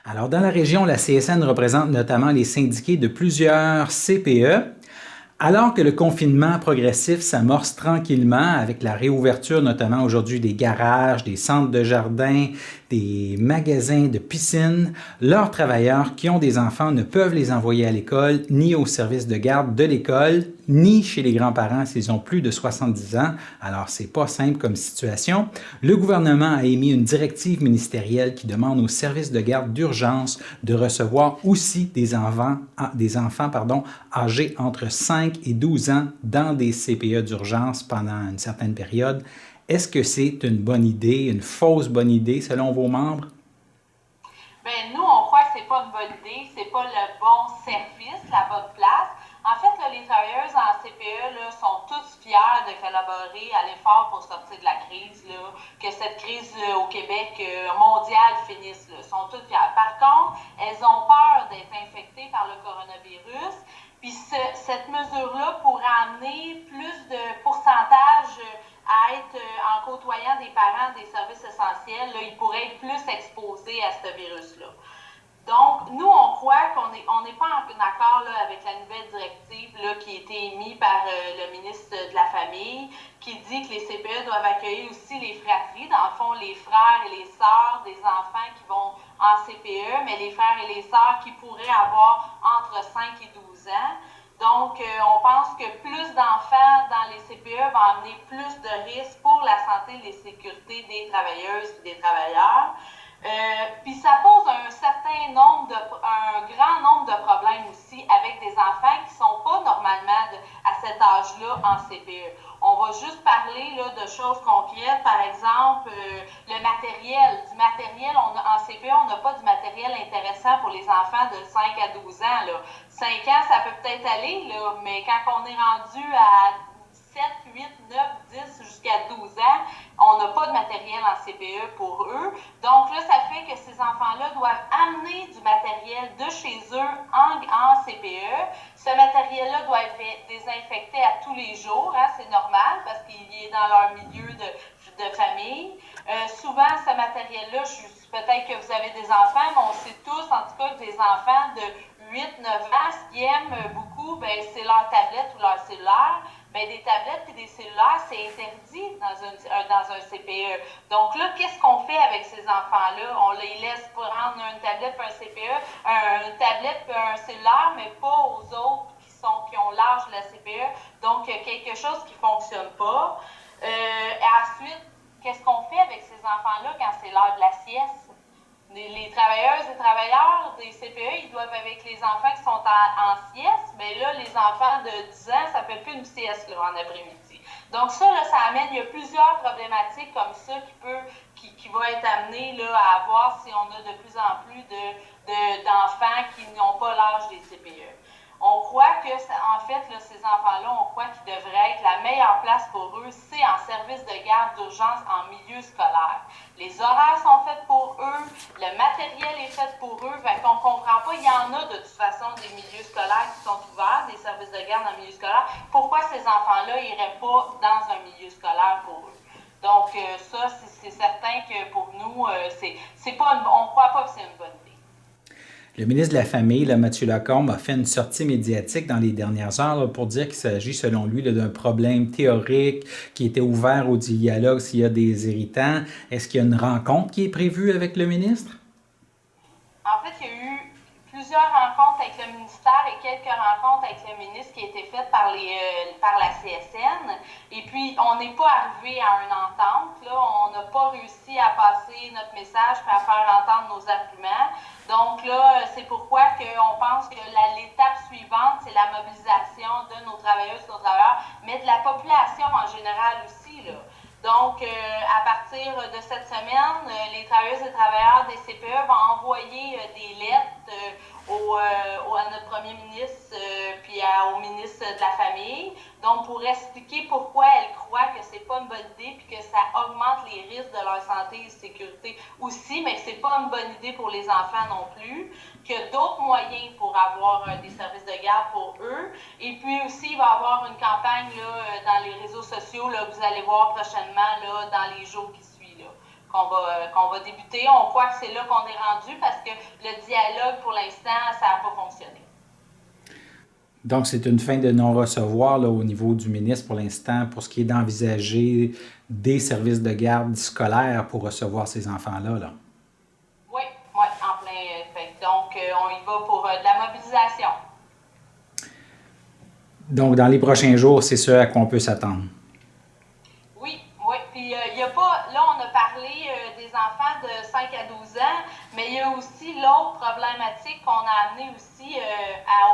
Alors, dans la région, la CSN représente notamment les syndiqués de plusieurs CPE. Alors que le confinement progressif s'amorce tranquillement avec la réouverture notamment aujourd'hui des garages, des centres de jardin, des magasins de piscine, leurs travailleurs qui ont des enfants ne peuvent les envoyer à l'école, ni au service de garde de l'école, ni chez les grands-parents s'ils ont plus de 70 ans. Alors, c'est pas simple comme situation. Le gouvernement a émis une directive ministérielle qui demande aux services de garde d'urgence de recevoir aussi des enfants âgés entre 5 et 12 ans dans des CPE d'urgence pendant une certaine période. Est-ce que c'est une bonne idée, une fausse bonne idée selon vos membres? Ben, nous, on croit que c'est pas une bonne idée, c'est pas le bon service, la bonne place. En fait, là, les travailleuses en CPE là, sont tous fiers de collaborer à l'effort pour sortir de la crise, là, que cette crise au Québec mondiale finisse. Là, sont toutes fiers. Par contre, elles ont peur d'être infectées par le coronavirus. Puis cette mesure-là pourrait amener plus de pourcentage à être en côtoyant des parents des services essentiels, là, ils pourraient être plus exposés à ce virus-là. Donc, nous, on croit qu'on n'est pas en accord là, avec la nouvelle directive là, qui a été émise par le ministre de la Famille, qui dit que les CPE doivent accueillir aussi les fratries, dans le fond, les frères et les sœurs des enfants qui vont en CPE, mais les frères et les sœurs qui pourraient avoir entre 5 et 12 ans. Donc, on pense que plus d'enfants dans les CPE va amener plus de risques pour la santé et la sécurité des travailleuses et des travailleurs. Puis ça pose un grand nombre de problèmes aussi avec des enfants qui ne sont pas normalement à cet âge-là en CPE. On va juste parler là, de choses concrètes, par exemple le matériel. En CPE, on n'a pas du matériel intéressant pour les enfants de 5 à 12 ans. Là. 5 ans, ça peut peut-être aller, là, mais quand on est rendu à 7, 8, 9, 10 jusqu'à 12 ans, on n'a pas de matériel en CPE pour eux. Donc là, ça fait que ces enfants-là doivent amener du matériel de chez eux en CPE. Ce matériel-là doit être désinfecté à tous les jours, hein, c'est normal parce qu'il est dans leur milieu de famille. Souvent, ce matériel-là, peut-être que vous avez des enfants, mais on sait tous, en tout cas, que des enfants de 8, 9 ans, ce qu'ils aiment beaucoup, ben, c'est leur tablette ou leur cellulaire. Ben, des tablettes et des cellulaires, c'est interdit dans un CPE. Donc là, qu'est-ce qu'on fait avec ces enfants-là? On les laisse prendre une tablette et un CPE, une tablette et un cellulaire, mais pas aux autres qui ont l'âge de la CPE. Donc, il y a quelque chose qui ne fonctionne pas. Et ensuite, qu'est-ce qu'on fait avec ces enfants-là quand c'est l'heure de la sieste? Les travailleuses et travailleurs des CPE, ils doivent avec les enfants qui sont en sieste, mais là, les enfants de 10 ans, ça ne fait plus une sieste là, en après-midi. Donc ça, là, ça amène, il y a plusieurs problématiques comme ça qui vont être amenées là, à avoir si on a de plus en plus d'enfants qui n'ont pas l'âge des CPE. On croit que, en fait, là, ces enfants-là, on croit qu'ils devraient être la meilleure place pour eux, c'est en service de garde d'urgence en milieu scolaire. Les horaires sont faits pour eux, le matériel est fait pour eux, fait qu'on ne comprend pas. Il y en a de toute façon des milieux scolaires qui sont ouverts, des services de garde en milieu scolaire. Pourquoi ces enfants-là n'iraient pas dans un milieu scolaire pour eux? Donc, ça, c'est certain que pour nous, c'est pas on ne croit pas que c'est une bonne idée. Le ministre de la Famille, là, Mathieu Lacombe, a fait une sortie médiatique dans les dernières heures là, pour dire qu'il s'agit, selon lui, là, d'un problème théorique qui était ouvert au dialogue s'il y a des irritants. Est-ce qu'il y a une rencontre qui est prévue avec le ministre? En fait, il y a eu plusieurs rencontres avec le ministère et quelques rencontres avec le ministre qui ont été faites par la CSN. Et puis, on n'est pas arrivé à une entente. Là. On n'a pas réussi à passer notre message et à faire entendre nos arguments. Donc là, c'est pourquoi on pense que l'étape suivante, c'est la mobilisation de nos travailleuses et nos travailleurs, mais de la population en général aussi. Là. Donc, à partir de cette semaine, les travailleuses et travailleurs des CPE vont envoyer des lettres à notre premier ministre puis au ministre de la Famille, donc pour expliquer pourquoi elles croient que c'est pas une bonne idée puis que ça augmente les risques de leur santé et sécurité aussi, mais que c'est pas une bonne idée pour les enfants non plus, qu'il y a d'autres moyens pour avoir des services de garde pour eux. Et puis aussi, il va y avoir une campagne là, dans les réseaux sociaux là, que vous allez voir prochainement là, dans les jours qui suivent. Là, qu'on va débuter. On croit que c'est là qu'on est rendu parce que le dialogue, pour l'instant, ça n'a pas fonctionné. Donc, c'est une fin de non-recevoir là, au niveau du ministre pour l'instant, pour ce qui est d'envisager des services de garde scolaire pour recevoir ces enfants-là. Là. Oui, oui, en plein fait. Donc, on y va pour de la mobilisation. Donc, dans les prochains jours, c'est ce à quoi on peut s'attendre. Oui, oui. Puis, il y a pas, là, on a parlé des enfants de 5 à 12 ans, mais il y a aussi l'autre problématique qu'on a amenée aussi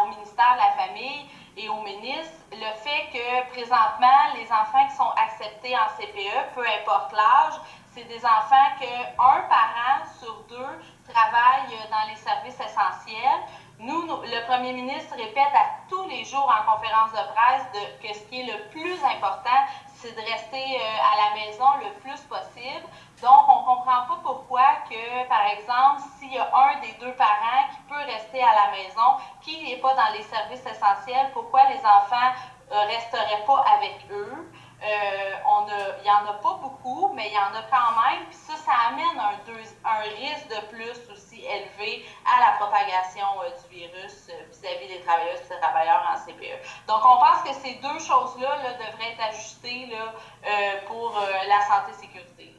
au ministère de la Famille et au ministre, le fait que présentement, les enfants qui sont acceptés en CPE, peu importe l'âge, c'est des enfants qu'un parent sur deux travaille dans les services essentiels. Nous, le premier ministre répète à tous les jours en conférence de presse que ce qui est le plus important, c'est de rester à la maison le plus possible. Donc, on ne comprend pas pourquoi que, par exemple, s'il y a un des deux parents qui peut rester à la maison, qui n'est pas dans les services essentiels, pourquoi les enfants ne resteraient pas avec eux. Il n'y en a pas beaucoup, mais il y en a quand même. Puis ça amène un risque de plus aussi élevé à la propagation du virus vis-à-vis des travailleuses et des travailleurs en CPE. Donc, on pense que ces deux choses-là devraient être ajustées là, pour la santé-sécurité.